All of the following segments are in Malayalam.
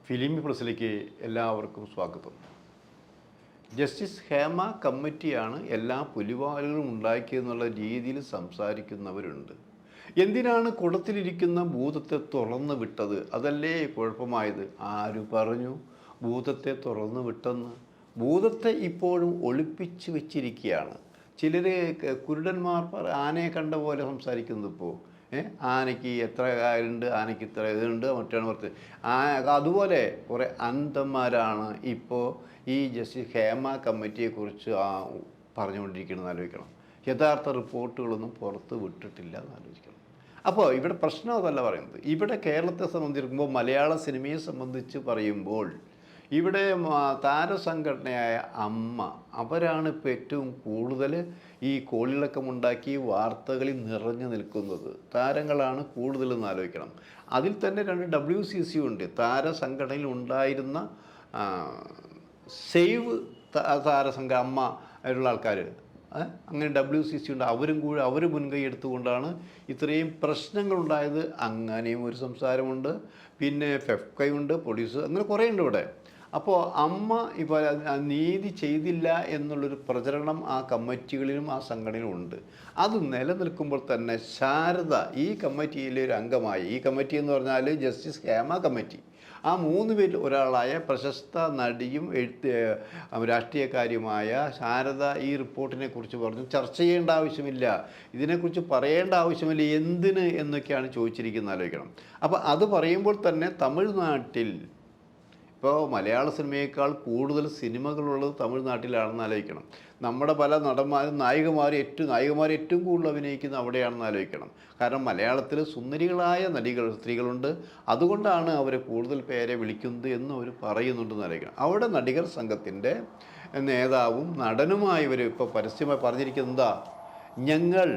ഫിലിമി പ്ലസിലേക്ക് എല്ലാവർക്കും സ്വാഗതം. ജസ്റ്റിസ് ഹേമ കമ്മിറ്റിയാണ് എല്ലാ പുലിവാലുകളും ഉണ്ടാക്കിയെന്നുള്ള രീതിയിൽ സംസാരിക്കുന്നവരുണ്ട്. എന്തിനാണ് കുടത്തിലിരിക്കുന്ന ഭൂതത്തെ തുറന്നു വിട്ടത്? അതല്ലേ കുഴപ്പമായത്? ആര് പറഞ്ഞു ഭൂതത്തെ തുറന്നു വിട്ടെന്ന്? ഭൂതത്തെ ഇപ്പോഴും ഒളിപ്പിച്ച് വെച്ചിരിക്കുകയാണ്. ചിലർ കുരുടന്മാർ ആനയെ കണ്ട പോലെ സംസാരിക്കുന്നത്. ഇപ്പോൾ ആനയ്ക്ക് എത്ര കാലുണ്ട്, ആനയ്ക്ക് ഇത്ര ഇതുണ്ട്, മറ്റാണ് പുറത്ത് അതുപോലെ കുറേ അന്ധന്മാരാണ് ഇപ്പോൾ ഈ ജസ്റ്റിസ് ഹേമ കമ്മിറ്റിയെക്കുറിച്ച് പറഞ്ഞുകൊണ്ടിരിക്കുന്നത് ആലോചിക്കണം. യഥാർത്ഥ റിപ്പോർട്ടുകളൊന്നും പുറത്ത് വിട്ടിട്ടില്ല എന്ന് ആലോചിക്കണം. അപ്പോൾ ഇവിടെ പ്രശ്നം അതല്ല പറയുന്നത്. ഇവിടെ കേരളത്തെ സംബന്ധിക്കുമ്പോൾ മലയാള സിനിമയെ സംബന്ധിച്ച് പറയുമ്പോൾ ഇവിടെ താരസംഘടനയായ അമ്മ അവരാണ് ഇപ്പോൾ ഏറ്റവും കൂടുതൽ ഈ കോളിളക്കമുണ്ടാക്കി വാർത്തകളിൽ നിറഞ്ഞു നിൽക്കുന്നത്. താരങ്ങളാണ് കൂടുതലെന്ന് ആലോചിക്കണം. അതിൽ തന്നെ രണ്ട് WCC ഉണ്ട്. താരസംഘടനയിൽ ഉണ്ടായിരുന്ന സേവ് താരസംഘ അമ്മ ആയിട്ടുള്ള ആൾക്കാർ, അങ്ങനെ WCC ഉണ്ട്. അവർ മുൻകൈ എടുത്തുകൊണ്ടാണ് ഇത്രയും പ്രശ്നങ്ങളുണ്ടായത്. അങ്ങനെയും ഒരു സംസാരമുണ്ട്. പിന്നെ ഫെഫ്കയുണ്ട്, പോലീസ്, അങ്ങനെ കുറേ ഉണ്ട് ഇവിടെ. അപ്പോൾ അമ്മ ഇപ്പോൾ നീതി ചെയ്തില്ല എന്നുള്ളൊരു പ്രചരണം ആ കമ്മിറ്റികളിലും ആ സംഘടനയിലും ഉണ്ട്. അത് നിലനിൽക്കുമ്പോൾ തന്നെ ശാരദ ഈ കമ്മിറ്റിയിലെ ഒരു അംഗമായി, ഈ കമ്മിറ്റി എന്ന് പറഞ്ഞാൽ ജസ്റ്റിസ് ഹേമ കമ്മിറ്റി, ആ 3 പേരിൽ ഒരാളായ പ്രശസ്ത നടിയും രാഷ്ട്രീയക്കാരിയുമായ ശാരദ ഈ റിപ്പോർട്ടിനെ കുറിച്ച് പറഞ്ഞു ചർച്ച ചെയ്യേണ്ട ആവശ്യമില്ല, ഇതിനെക്കുറിച്ച് പറയേണ്ട ആവശ്യമില്ല, എന്തിന് എന്നൊക്കെയാണ് ചോദിച്ചിരിക്കുന്നത് ആലോചിക്കണം. അപ്പോൾ അത് പറയുമ്പോൾ തന്നെ തമിഴ്നാട്ടിൽ ഇപ്പോൾ മലയാള സിനിമയേക്കാൾ കൂടുതൽ സിനിമകളുള്ളത് തമിഴ്നാട്ടിലാണെന്ന് ആലോചിക്കണം. നമ്മുടെ പല നടന്മാരും നായികമാർ ഏറ്റവും കൂടുതൽ അഭിനയിക്കുന്നത് അവിടെയാണെന്ന് ആലോചിക്കണം. കാരണം മലയാളത്തിൽ സുന്ദരികളായ സ്ത്രീകളുണ്ട്. അതുകൊണ്ടാണ് അവരെ കൂടുതൽ പേരെ വിളിക്കുന്നത് എന്ന് അവർ പറയുന്നുണ്ടെന്ന് ആലോചിക്കണം. അവിടെ നടികർ സംഘത്തിൻ്റെ നേതാവും നടനുമായി ഇവർ ഇപ്പോൾ പരസ്യമായി പറഞ്ഞിരിക്കുന്നത് എന്താ, ഞങ്ങൾ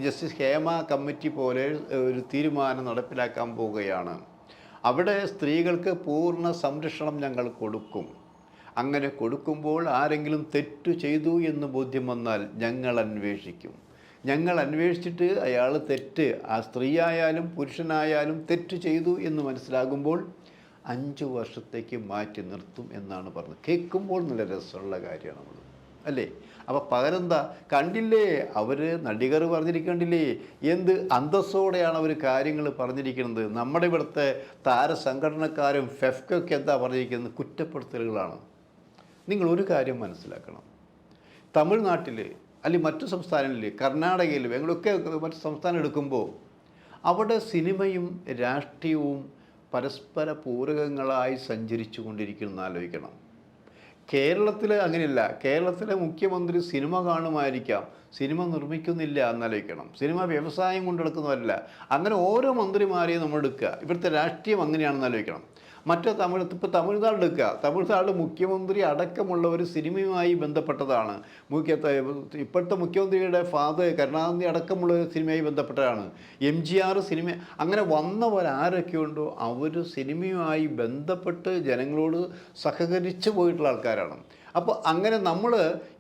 ജസ്റ്റിസ് ഹേമ കമ്മിറ്റി പോലെ ഒരു തീരുമാനം നടപ്പിലാക്കാൻ പോവുകയാണ്. അവിടെ സ്ത്രീകൾക്ക് പൂർണ്ണ സംരക്ഷണം ഞങ്ങൾ കൊടുക്കും. അങ്ങനെ കൊടുക്കുമ്പോൾ ആരെങ്കിലും തെറ്റു ചെയ്തു എന്ന് ബോധ്യം വന്നാൽ ഞങ്ങൾ അന്വേഷിക്കും. ഞങ്ങൾ അന്വേഷിച്ചിട്ട് അയാൾ ആ സ്ത്രീയായാലും പുരുഷനായാലും തെറ്റ് ചെയ്തു എന്ന് മനസ്സിലാകുമ്പോൾ 5 വർഷത്തേക്ക് മാറ്റി നിർത്തും എന്നാണ് പറഞ്ഞത്. കേൾക്കുമ്പോൾ നല്ല രസമുള്ള കാര്യമാണ് നമ്മൾ, അല്ലേ? അപ്പോൾ പകരെന്താ കണ്ടില്ലേ, അവർ നടികർ പറഞ്ഞിരിക്കണ്ടില്ലേ, എന്ത് അന്തസ്സോടെയാണ് അവർ കാര്യങ്ങൾ പറഞ്ഞിരിക്കുന്നത്. നമ്മുടെ ഇവിടുത്തെ താരസംഘടനക്കാരും ഫെഫ്കൊക്കെ എന്താ പറഞ്ഞിരിക്കുന്നത്? കുറ്റപ്പെടുത്തലുകളാണ്. നിങ്ങളൊരു കാര്യം മനസ്സിലാക്കണം. തമിഴ്നാട്ടിൽ അല്ലെങ്കിൽ മറ്റു സംസ്ഥാനങ്ങളിൽ, കർണാടകയിൽ, എങ്ങനെയൊക്കെ മറ്റു സംസ്ഥാനം എടുക്കുമ്പോൾ അവിടെ സിനിമയും രാഷ്ട്രീയവും പരസ്പര പൂരകങ്ങളായി സഞ്ചരിച്ചു കൊണ്ടിരിക്കുന്ന ആലോചിക്കണം. കേരളത്തിൽ അങ്ങനെയല്ല. കേരളത്തിലെ മുഖ്യമന്ത്രി സിനിമ കാണുമായിരിക്കാം, സിനിമ നിർമ്മിക്കുന്നില്ല എന്നാലോചിക്കണം. സിനിമ വ്യവസായം കൊണ്ടെടുക്കുന്നതല്ല. അങ്ങനെ ഓരോ മന്ത്രിമാരെയും നമ്മൾ എടുക്കുക. ഇവിടുത്തെ രാഷ്ട്രീയം അങ്ങനെയാണെന്ന് ആലോചിക്കണം. ഇപ്പോൾ തമിഴ്നാട് എടുക്കുക. തമിഴ്നാട് മുഖ്യമന്ത്രി അടക്കമുള്ളവർ സിനിമയുമായി ബന്ധപ്പെട്ടതാണ്. ഇപ്പോഴത്തെ മുഖ്യമന്ത്രിയുടെ ഫാദർ കരുണാനിധി അടക്കമുള്ള സിനിമയുമായി ബന്ധപ്പെട്ടതാണ്. MGR സിനിമ, അങ്ങനെ വന്നവരാരൊക്കെയുണ്ടോ അവർ സിനിമയുമായി ബന്ധപ്പെട്ട് ജനങ്ങളോട് സഹകരിച്ചു പോയിട്ടുള്ള ആൾക്കാരാണ്. അപ്പോൾ അങ്ങനെ നമ്മൾ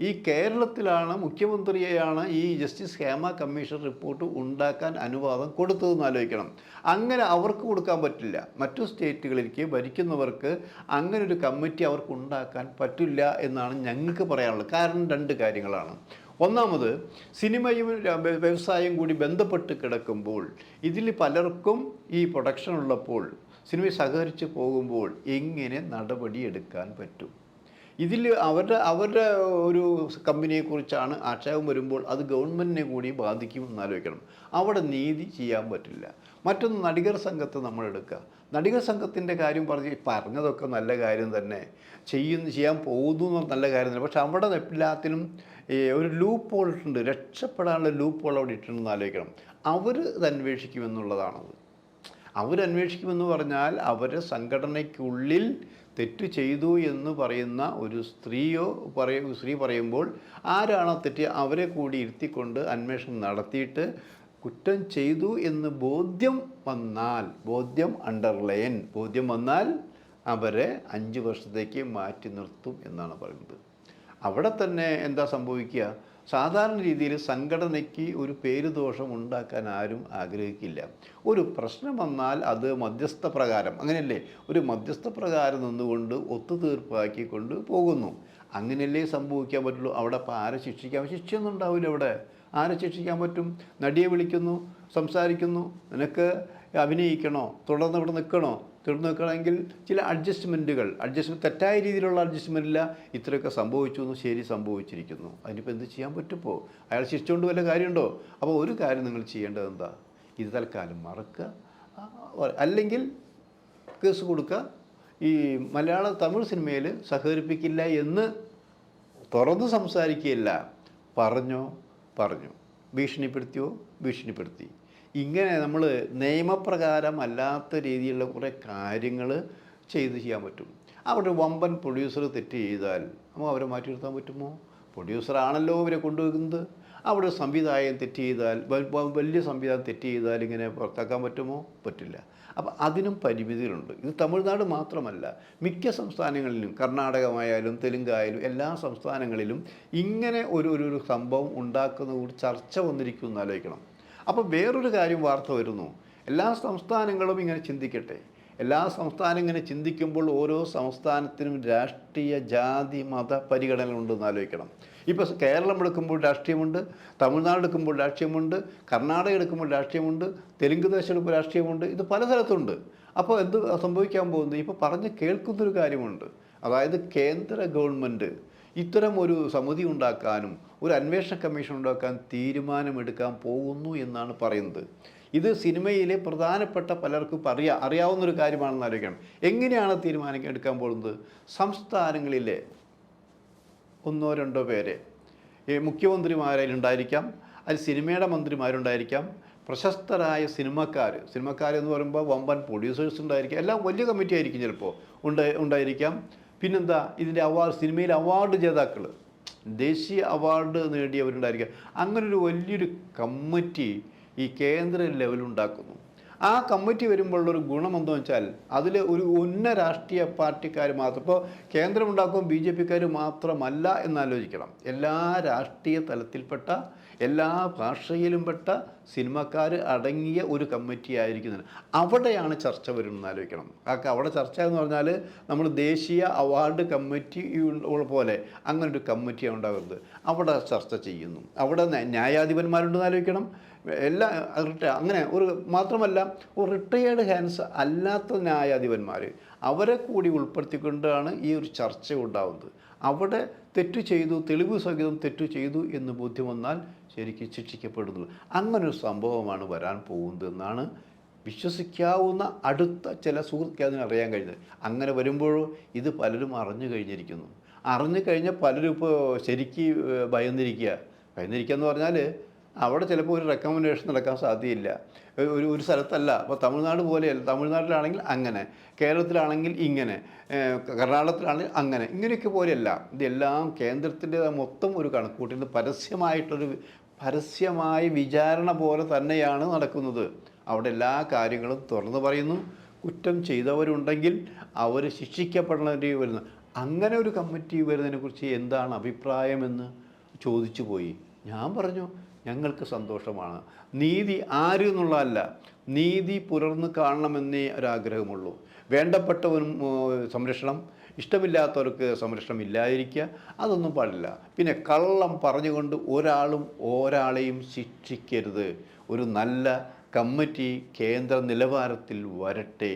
ഈ കേരളത്തിലാണ് മുഖ്യമന്ത്രിയെയാണ് ഈ ജസ്റ്റിസ് ഹേമ കമ്മീഷൻ റിപ്പോർട്ട് ഉണ്ടാക്കാൻ അനുവാദം കൊടുത്തതെന്ന് ആലോചിക്കണം. അങ്ങനെ അവർക്ക് കൊടുക്കാൻ പറ്റില്ല. മറ്റു സ്റ്റേറ്റുകളിലേക്ക് ഭരിക്കുന്നവർക്ക് അങ്ങനെ ഒരു കമ്മിറ്റി അവർക്ക് ഉണ്ടാക്കാൻ പറ്റില്ല എന്നാണ് ഞങ്ങൾക്ക് പറയാനുള്ളത്. കാരണം 2 കാര്യങ്ങളാണ്. ഒന്നാമത്, സിനിമയും വ്യവസായം കൂടി ബന്ധപ്പെട്ട് കിടക്കുമ്പോൾ ഇതിൽ പലർക്കും ഈ പ്രൊഡക്ഷൻ ഉള്ളപ്പോൾ സിനിമ സഹകരിച്ച് പോകുമ്പോൾ എങ്ങനെ നടപടിയെടുക്കാൻ പറ്റും? ഇതിൽ അവരുടെ ഒരു കമ്പനിയെക്കുറിച്ചാണ് ആക്ഷേപം വരുമ്പോൾ അത് ഗവൺമെൻറ്റിനെ കൂടി ബാധിക്കുമെന്ന് ആലോചിക്കണം. അവിടെ നീതി ചെയ്യാൻ പറ്റില്ല. മറ്റൊന്ന്, നടികർ സംഘത്തെ നമ്മൾ എടുക്കുക. നടികർ സംഘത്തിൻ്റെ കാര്യം പറഞ്ഞതൊക്കെ നല്ല കാര്യം തന്നെ, ചെയ്യാൻ പോകുന്നു നല്ല കാര്യം തന്നെ. പക്ഷെ അവിടെ എല്ലാത്തിനും ഒരു ലൂപ്പ് ഹോൾ ഇട്ടുണ്ട്. രക്ഷപ്പെടാനുള്ള ലൂപ്പ് ഹോൾ അവിടെ ഇട്ടുണ്ടെന്ന് ആലോചിക്കണം. അവർ ഇത് അന്വേഷിക്കുമെന്നുള്ളതാണത്. അവരന്വേഷിക്കുമെന്ന് പറഞ്ഞാൽ അവരെ സംഘടനയ്ക്കുള്ളിൽ തെറ്റ് ചെയ്തു എന്ന് പറയുന്ന ഒരു സ്ത്രീ പറയുമ്പോൾ ആരാണോ തെറ്റ് അവരെ കൂടി ഇരുത്തിക്കൊണ്ട് അന്വേഷണം നടത്തിയിട്ട് കുറ്റം ചെയ്തു എന്ന് ബോധ്യം വന്നാൽ അവരെ 5 വർഷത്തേക്ക് മാറ്റി നിർത്തും എന്നാണ് പറയുന്നത്. അവിടെ തന്നെ എന്താ സംഭവിക്കുക? സാധാരണ രീതിയിൽ സംഘടനയ്ക്ക് ഒരു പേരുദോഷം ഉണ്ടാക്കാൻ ആരും ആഗ്രഹിക്കില്ല. ഒരു പ്രശ്നം വന്നാൽ അത് മധ്യസ്ഥ പ്രകാരം, അങ്ങനെയല്ലേ, ഒരു മധ്യസ്ഥ പ്രകാരം നിന്നുകൊണ്ട് ഒത്തുതീർപ്പാക്കിക്കൊണ്ട് പോകുന്നു. അങ്ങനെയല്ലേ സംഭവിക്കാൻ പറ്റുള്ളൂ. അവിടെ അപ്പോൾ ആരെ ശിക്ഷിക്കാൻ? ശിക്ഷയൊന്നും ഉണ്ടാവില്ല അവിടെ. ആരെ ശിക്ഷിക്കാൻ പറ്റും? നടിയെ വിളിക്കുന്നു, സംസാരിക്കുന്നു, നിനക്ക് അഭിനയിക്കണോ, തുടർന്ന് ഇവിടെ നിൽക്കണോ, തുടർന്ന് നിൽക്കണമെങ്കിൽ ചില അഡ്ജസ്റ്റ്മെൻറ്റ്, തെറ്റായ രീതിയിലുള്ള അഡ്ജസ്റ്റ്മെൻറ്റില്ല, ഇത്രയൊക്കെ സംഭവിച്ചു എന്ന്, ശരി സംഭവിച്ചിരിക്കുന്നു, അതിനിപ്പോൾ എന്ത് ചെയ്യാൻ പറ്റുമ്പോൾ? അയാൾ ശിക്ഷിച്ചുകൊണ്ട് വല്ല കാര്യമുണ്ടോ? അപ്പോൾ ഒരു കാര്യം നിങ്ങൾ ചെയ്യേണ്ടത് എന്താ? ഇത് തൽക്കാലം മറക്കുക, അല്ലെങ്കിൽ കേസ് കൊടുക്കുക. ഈ മലയാള തമിഴ് സിനിമയിൽ സഹകരിപ്പിക്കില്ല എന്ന് തുറന്ന് സംസാരിക്കുകയില്ല, പറഞ്ഞു, ഭീഷണിപ്പെടുത്തി. ഇങ്ങനെ നമ്മൾ നിയമപ്രകാരം അല്ലാത്ത രീതിയിലുള്ള കുറേ കാര്യങ്ങൾ ചെയ്യാൻ പറ്റും. അവിടെ വമ്പൻ പ്രൊഡ്യൂസർ തെറ്റ് ചെയ്താൽ നമുക്ക് അവരെ മാറ്റി നിർത്താൻ പറ്റുമോ? പ്രൊഡ്യൂസറാണല്ലോ ഇവരെ കൊണ്ടുവയ്ക്കുന്നത്. അവിടെ സംവിധായകൻ തെറ്റ് ചെയ്താൽ, വലിയ സംവിധാനം തെറ്റ് ചെയ്താൽ ഇങ്ങനെ പുറത്താക്കാൻ പറ്റുമോ? പറ്റില്ല. അപ്പം അതിനും പരിമിതികളുണ്ട്. ഇത് തമിഴ്നാട് മാത്രമല്ല, മിക്ക സംസ്ഥാനങ്ങളിലും, കർണാടകമായാലും തെലുങ്കായാലും എല്ലാ സംസ്ഥാനങ്ങളിലും ഇങ്ങനെ ഒരു സംഭവം ഉണ്ടാക്കുന്ന ഒരു ചർച്ച വന്നിരിക്കുമെന്ന് ആലോചിക്കണം. അപ്പോൾ വേറൊരു കാര്യം വാർത്ത വരുന്നു, എല്ലാ സംസ്ഥാനങ്ങളും ഇങ്ങനെ ചിന്തിക്കട്ടെ. എല്ലാ സംസ്ഥാനം ഇങ്ങനെ ചിന്തിക്കുമ്പോൾ ഓരോ സംസ്ഥാനത്തിനും രാഷ്ട്രീയ, ജാതി, മത പരിഗണനകളുണ്ടെന്ന് ആലോചിക്കണം. ഇപ്പോൾ കേരളം എടുക്കുമ്പോൾ രാഷ്ട്രീയമുണ്ട്, തമിഴ്നാട് എടുക്കുമ്പോൾ രാഷ്ട്രീയമുണ്ട്, കർണാടക എടുക്കുമ്പോൾ രാഷ്ട്രീയമുണ്ട്, തെലുങ്ക് ദേശം എടുക്കുമ്പോൾ രാഷ്ട്രീയമുണ്ട്. ഇത് പലതരത്തുണ്ട്. അപ്പോൾ എന്ത് സംഭവിക്കാൻ പോകുന്നത്? ഇപ്പോൾ പറഞ്ഞ് കേൾക്കുന്നൊരു കാര്യമുണ്ട്. അതായത് കേന്ദ്ര ഗവൺമെൻറ് ഇത്തരം ഒരു സമിതി ഉണ്ടാക്കാനും ഒരു അന്വേഷണ കമ്മീഷൻ ഉണ്ടാക്കാൻ തീരുമാനമെടുക്കാൻ പോകുന്നു എന്നാണ് പറയുന്നത്. ഇത് സിനിമയിലെ പ്രധാനപ്പെട്ട പലർക്കും അറിയാവുന്നൊരു കാര്യമാണെന്ന് ആലോചിക്കണം. എങ്ങനെയാണ് തീരുമാനം എടുക്കാൻ പോകുന്നത്? സംസ്ഥാനങ്ങളിലെ 1-2 പേരെ മുഖ്യമന്ത്രിമാരുണ്ടായിരിക്കാം, അതിൽ സിനിമയുടെ മന്ത്രിമാരുണ്ടായിരിക്കാം, പ്രശസ്തരായ സിനിമക്കാരെന്ന് പറയുമ്പോൾ വമ്പൻ പ്രൊഡ്യൂസേഴ്സ് ഉണ്ടായിരിക്കാം, എല്ലാം വലിയ കമ്മിറ്റി ആയിരിക്കും ചിലപ്പോൾ ഉണ്ടായിരിക്കാം. പിന്നെന്താ, ഇതിൻ്റെ സിനിമയിൽ അവാർഡ് ജേതാക്കൾ, ദേശീയ അവാർഡ് നേടിയവരുണ്ടായിരിക്കാം. അങ്ങനൊരു വലിയൊരു കമ്മിറ്റി ഈ കേന്ദ്ര ലെവലുണ്ടാക്കുന്നു. ആ കമ്മിറ്റി വരുമ്പോഴുള്ളൊരു ഗുണമെന്തെന്ന് വെച്ചാൽ അതിൽ ഒരു രാഷ്ട്രീയ പാർട്ടിക്കാർ മാത്രം, ഇപ്പോൾ കേന്ദ്രമുണ്ടാക്കുമ്പോൾ BJPക്കാർ മാത്രമല്ല എന്നാലോചിക്കണം. എല്ലാ രാഷ്ട്രീയ തലത്തിൽപ്പെട്ട, എല്ലാ ഭാഷയിലും പെട്ട സിനിമക്കാർ അടങ്ങിയ ഒരു കമ്മിറ്റി ആയിരിക്കുന്നത്. അവിടെയാണ് ചർച്ച വരുന്നത് ആലോചിക്കണം. അവിടെ ചർച്ച എന്ന് പറഞ്ഞാൽ നമ്മൾ ദേശീയ അവാർഡ് കമ്മിറ്റി പോലെ അങ്ങനൊരു കമ്മിറ്റിയാണ് ഉണ്ടാകുന്നത്. അവിടെ ചർച്ച ചെയ്യുന്നു. അവിടെ ന്യായാധിപന്മാരുണ്ടെന്ന് ആലോചിക്കണം. അങ്ങനെ മാത്രമല്ല, ഒരു റിട്ടയേർഡ് ഹാൻഡ്സ് അല്ലാത്ത ന്യായാധിപന്മാർ, അവരെ കൂടി ഉൾപ്പെടുത്തിക്കൊണ്ടാണ് ഈ ഒരു ചർച്ച ഉണ്ടാകുന്നത്. അവിടെ തെറ്റു ചെയ്തു, തെളിവ് സഹിതം തെറ്റു ചെയ്തു എന്ന് ബോധ്യം വന്നാൽ ശരിക്കും ശിക്ഷിക്കപ്പെടുന്നു. അങ്ങനൊരു സംഭവമാണ് വരാൻ പോകുന്നതെന്നാണ് വിശ്വസിക്കാവുന്ന അടുത്ത ചില സുഹൃത്തുക്കൾ അതിനറിയാൻ കഴിഞ്ഞത്. അങ്ങനെ വരുമ്പോഴോ ഇത് പലരും അറിഞ്ഞു കഴിഞ്ഞിരിക്കുന്നു. അറിഞ്ഞു കഴിഞ്ഞാൽ പലരും ഇപ്പോൾ ശരിക്ക് ഭയന്നിരിക്കുക എന്ന് പറഞ്ഞാൽ അവിടെ ചിലപ്പോൾ ഒരു റെക്കമെൻഡേഷൻ നടക്കാൻ സാധ്യതയില്ല. ഒരു സ്ഥലത്തല്ല. അപ്പോൾ തമിഴ്നാട് പോലെയല്ല, തമിഴ്നാട്ടിലാണെങ്കിൽ അങ്ങനെ, കേരളത്തിലാണെങ്കിൽ ഇങ്ങനെ, കർണാടകത്തിലാണെങ്കിൽ അങ്ങനെ, ഇങ്ങനെയൊക്കെ പോലെയല്ല. ഇതെല്ലാം കേന്ദ്രത്തിൻ്റെ മൊത്തം ഒരു കണക്കൂട്ടിൽ പരസ്യമായ വിചാരണ പോലെ തന്നെയാണ് നടക്കുന്നത്. അവിടെ എല്ലാ കാര്യങ്ങളും തുറന്നു പറയുന്നു. കുറ്റം ചെയ്തവരുണ്ടെങ്കിൽ അവർ ശിക്ഷിക്കപ്പെടേണ്ടി വരുന്നു. അങ്ങനെ ഒരു കമ്മിറ്റി വരുന്നതിനെക്കുറിച്ച് എന്താണ് അഭിപ്രായമെന്ന് ചോദിച്ചു പോയി. ഞാൻ പറഞ്ഞു, ഞങ്ങൾക്ക് സന്തോഷമാണ്. നീതി ആര് എന്നുള്ളതല്ല, നീതി പുലർന്ന് കാണണമെന്നേ ഒരാഗ്രഹമുള്ളൂ. വേണ്ടപ്പെട്ടവനും സംരക്ഷണം, ഇഷ്ടമില്ലാത്തവർക്ക് സംരക്ഷണം ഇല്ലാതിരിക്കുക, അതൊന്നും പാടില്ല. പിന്നെ കള്ളം പറഞ്ഞുകൊണ്ട് ഒരാളെയും ശിക്ഷിക്കരുത്. ഒരു നല്ല കമ്മിറ്റി കേന്ദ്ര നിലവാരത്തിൽ വരട്ടെ.